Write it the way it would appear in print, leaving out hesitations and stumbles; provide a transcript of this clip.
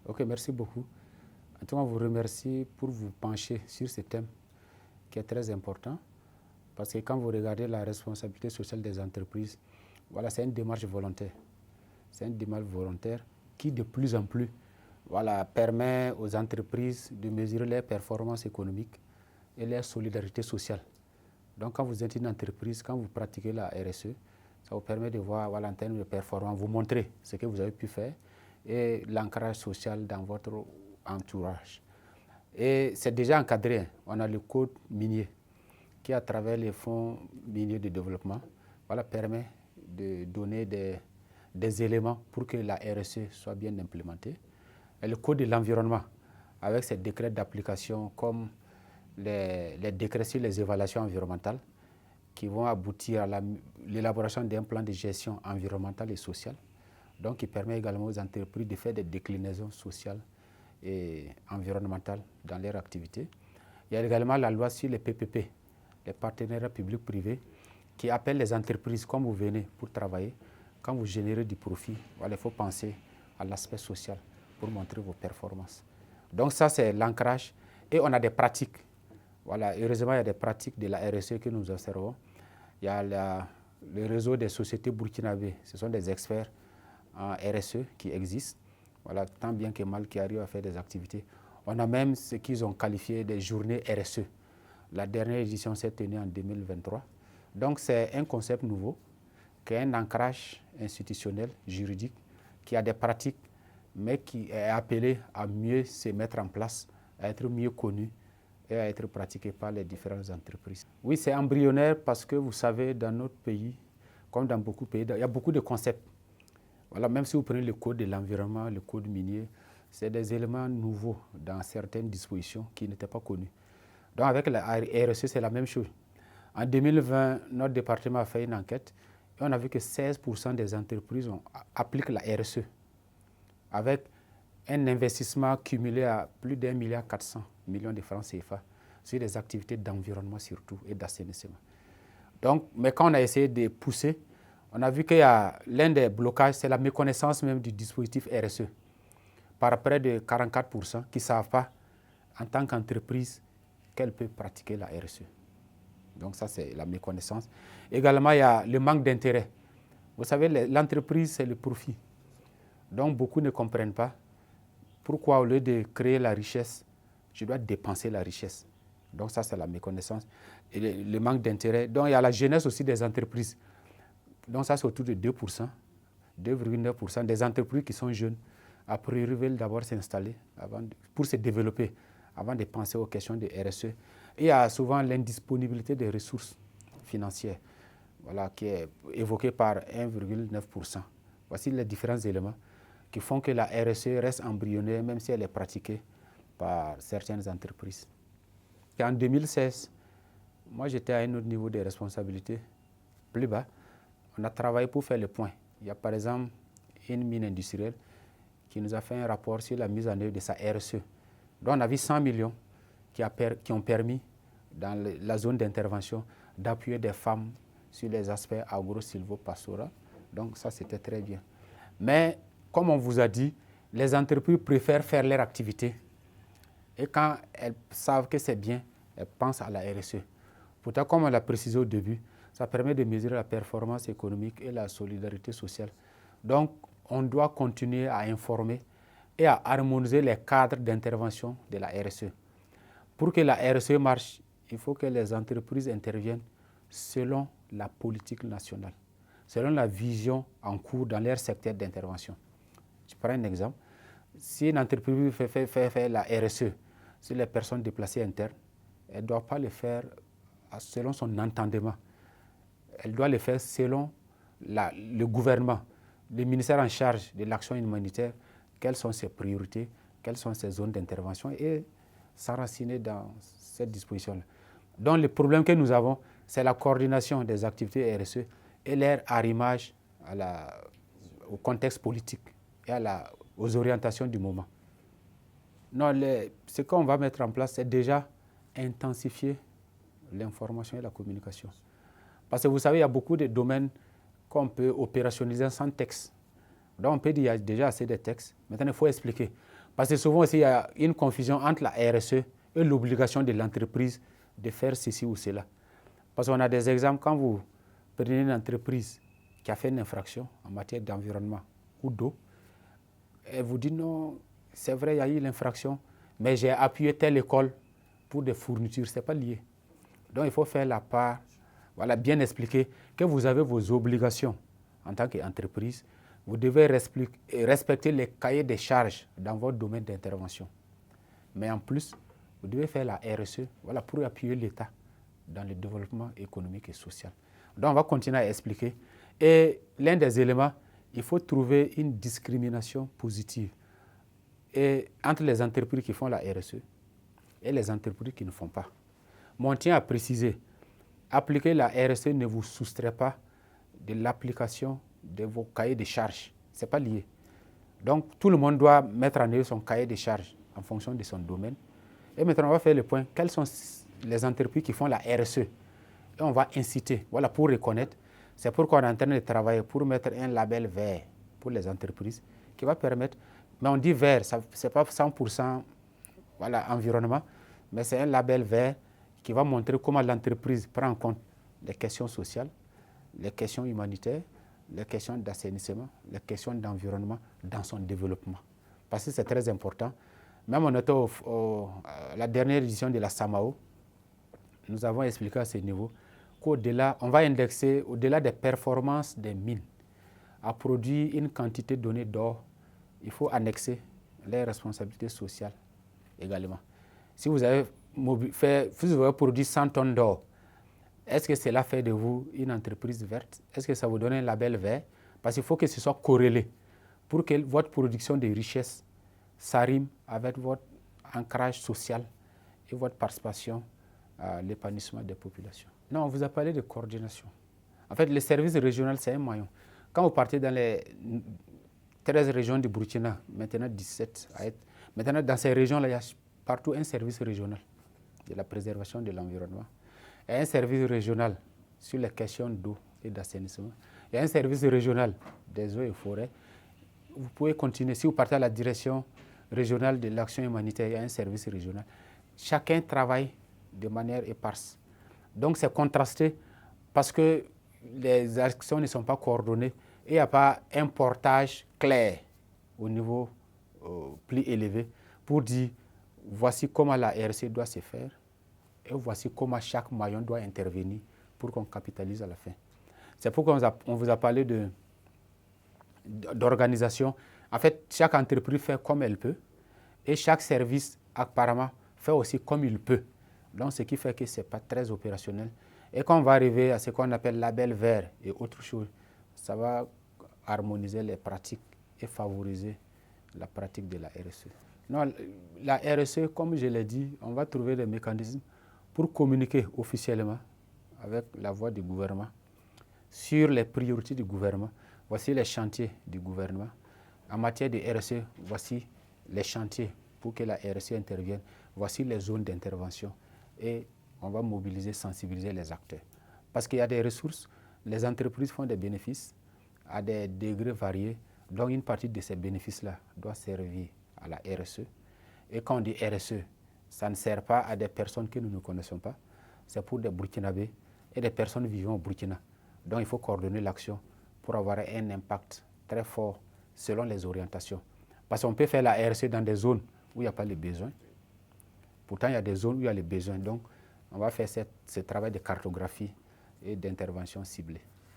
Ok, merci beaucoup. En tout cas, je vous remercie pour vous pencher sur ce thème qui est très important parce que quand vous regardez la responsabilité sociale des entreprises, voilà, c'est une démarche volontaire. C'est une démarche volontaire qui, de plus en plus, voilà, permet aux entreprises de mesurer leurs performances économiques et leur solidarité sociale. Donc, quand vous êtes une entreprise, quand vous pratiquez la RSE, ça vous permet de voir, voilà, en termes de performance, vous montrer ce que vous avez pu faire et l'ancrage social dans votre entourage. Et c'est déjà encadré. On a le code minier qui, à travers les fonds miniers de développement, voilà, permet de donner des éléments pour que la RSE soit bien implémentée. Et le code de l'environnement, avec ses décrets d'application comme les décrets sur les évaluations environnementales, qui vont aboutir à l'élaboration d'un plan de gestion environnementale et sociale, donc qui permet également aux entreprises de faire des déclinaisons sociales et environnementales dans leur activité. Il y a également la loi sur les PPP, les partenariats publics-privés, qui appelle les entreprises, comme vous venez pour travailler, quand vous générez du profit, voilà, il faut penser à l'aspect social pour montrer vos performances. Donc ça, c'est l'ancrage. Et on a des pratiques. Voilà, heureusement, il y a des pratiques de la RSE que nous observons. Il y a le réseau des sociétés burkinabées. Ce sont des experts en RSE qui existent, voilà, tant bien que mal, qui arrivent à faire des activités. On a même ce qu'ils ont qualifié des journées RSE. La dernière édition s'est tenue en 2023. Donc, c'est un concept nouveau, qui a un ancrage institutionnel, juridique, qui a des pratiques, mais qui est appelé à mieux se mettre en place, à être mieux connu et à être pratiqué par les différentes entreprises. Oui, c'est embryonnaire parce que vous savez, dans notre pays, comme dans beaucoup de pays, il y a beaucoup de concepts. Voilà, même si vous prenez le code de l'environnement, le code minier, c'est des éléments nouveaux dans certaines dispositions qui n'étaient pas connus. Donc avec la RSE, c'est la même chose. En 2020, notre département a fait une enquête et on a vu que 16% des entreprises appliquent la RSE avec un investissement cumulé à plus d'1,4 milliard de francs CFA sur les activités d'environnement surtout et d'assainissement. Donc, mais quand on a essayé de pousser, on a vu qu'il y a l'un des blocages, c'est la méconnaissance même du dispositif RSE par près de 44% qui ne savent pas, en tant qu'entreprise, qu'elle peut pratiquer la RSE. Donc ça, c'est la méconnaissance. Également, il y a le manque d'intérêt. Vous savez, l'entreprise, c'est le profit. Donc, beaucoup ne comprennent pas pourquoi, au lieu de créer la richesse, je dois dépenser la richesse. Donc ça, c'est la méconnaissance et le manque d'intérêt. Donc, il y a la jeunesse aussi des entreprises. Donc ça, c'est autour de 2%, 2,9% des entreprises qui sont jeunes. A priori, veulent d'abord s'installer pour se développer avant de penser aux questions de RSE. Et il y a souvent l'indisponibilité des ressources financières, voilà, qui est évoquée par 1,9%. Voici les différents éléments qui font que la RSE reste embryonnaire, même si elle est pratiquée par certaines entreprises. Et en 2016, moi j'étais à un autre niveau de responsabilité, plus bas. On a travaillé pour faire le point. Il y a par exemple une mine industrielle qui nous a fait un rapport sur la mise en œuvre de sa RSE. Donc on a vu 100 millions qui ont permis, dans la zone d'intervention, d'appuyer des femmes sur les aspects agro-silvo-pastoraux. Donc ça, c'était très bien. Mais, comme on vous a dit, les entreprises préfèrent faire leur activité. Et quand elles savent que c'est bien, elles pensent à la RSE. Pourtant, comme on l'a précisé au début, ça permet de mesurer la performance économique et la solidarité sociale. Donc, on doit continuer à informer et à harmoniser les cadres d'intervention de la RSE. Pour que la RSE marche, il faut que les entreprises interviennent selon la politique nationale, selon la vision en cours dans leur secteur d'intervention. Je prends un exemple. Si une entreprise fait la RSE sur les personnes déplacées internes, elle ne doit pas le faire selon son entendement. Elle doit le faire selon le gouvernement, le ministère en charge de l'action humanitaire, quelles sont ses priorités, quelles sont ses zones d'intervention et s'enraciner dans cette disposition-là. Donc le problème que nous avons, c'est la coordination des activités RSE et leur arrimage au contexte politique et aux orientations du moment. Non, ce qu'on va mettre en place, c'est déjà intensifier l'information et la communication. Parce que vous savez, il y a beaucoup de domaines qu'on peut opérationnaliser sans texte. Donc on peut dire qu'il y a déjà assez de textes. Maintenant, il faut expliquer. Parce que souvent aussi, il y a une confusion entre la RSE et l'obligation de l'entreprise de faire ceci ou cela. Parce qu'on a des exemples, quand vous prenez une entreprise qui a fait une infraction en matière d'environnement ou d'eau, et vous dites non, c'est vrai, il y a eu l'infraction, mais j'ai appuyé telle école pour des fournitures, ce n'est pas lié. Donc il faut faire la part, voilà, bien expliquer que vous avez vos obligations en tant qu'entreprise. Vous devez respecter les cahiers des charges dans votre domaine d'intervention. Mais en plus, vous devez faire la RSE, voilà, pour appuyer l'État dans le développement économique et social. Donc on va continuer à expliquer. Et l'un des éléments, il faut trouver une discrimination positive entre les entreprises qui font la RSE et les entreprises qui ne font pas. Mais on tient à préciser, appliquer la RSE ne vous soustrait pas de l'application de vos cahiers de charges. Ce n'est pas lié. Donc tout le monde doit mettre en œuvre son cahier de charges en fonction de son domaine. Et maintenant, on va faire le point. Quelles sont les entreprises qui font la RSE? Et on va inciter, voilà, pour reconnaître. C'est pourquoi on est en train de travailler pour mettre un label vert pour les entreprises qui va permettre, mais on dit vert, ce n'est pas 100% voilà, environnement, mais c'est un label vert qui va montrer comment l'entreprise prend en compte les questions sociales, les questions humanitaires, les questions d'assainissement, les questions d'environnement dans son développement. Parce que c'est très important. Même on était à la dernière édition de la SAMAO, nous avons expliqué à ce niveau qu'au-delà, on va indexer, au-delà des performances des mines, à produire une quantité donnée d'or, il faut annexer les responsabilités sociales également. Si vous avez produit 100 tonnes d'or, est-ce que cela fait de vous une entreprise verte? Est-ce que ça vous donne un label vert? Parce qu'il faut que ce soit corrélé pour que votre production de richesses s'arrime avec votre ancrage social et votre participation à l'épanouissement des populations. Non, on vous a parlé de coordination. En fait, le service régional, c'est un maillon. Quand vous partez dans les 13 régions du Burkina, maintenant 17, maintenant dans ces régions-là, il y a partout un service régional de la préservation de l'environnement. Il y a un service régional sur les questions d'eau et d'assainissement. Il y a un service régional des eaux et forêts. Vous pouvez continuer. Si vous partez à la direction régionale de l'action humanitaire, il y a un service régional. Chacun travaille de manière éparse. Donc c'est contrasté parce que les actions ne sont pas coordonnées et il n'y a pas un portage clair au niveau plus élevé pour dire voici comment la RSE doit se faire et voici comment chaque maillon doit intervenir pour qu'on capitalise à la fin. C'est pourquoi on vous a parlé d'organisation. En fait, chaque entreprise fait comme elle peut et chaque service apparemment fait aussi comme il peut. Donc, ce qui fait que ce n'est pas très opérationnel. Et quand on va arriver à ce qu'on appelle label vert et autre chose, ça va harmoniser les pratiques et favoriser la pratique de la RSE. Non, la RSE, comme je l'ai dit, on va trouver des mécanismes pour communiquer officiellement avec la voix du gouvernement sur les priorités du gouvernement. Voici les chantiers du gouvernement. En matière de RSE, voici les chantiers pour que la RSE intervienne. Voici les zones d'intervention. Et on va mobiliser, sensibiliser les acteurs. Parce qu'il y a des ressources, les entreprises font des bénéfices à des degrés variés. Donc une partie de ces bénéfices-là doit servir à la RSE. Et quand on dit RSE, ça ne sert pas à des personnes que nous ne connaissons pas. C'est pour des Burkinabés et des personnes vivant au Burkina. Donc il faut coordonner l'action pour avoir un impact très fort selon les orientations. Parce qu'on peut faire la RSE dans des zones où il n'y a pas les besoins. Pourtant, il y a des zones où il y a les besoins. Donc, on va faire ce travail de cartographie et d'intervention ciblée.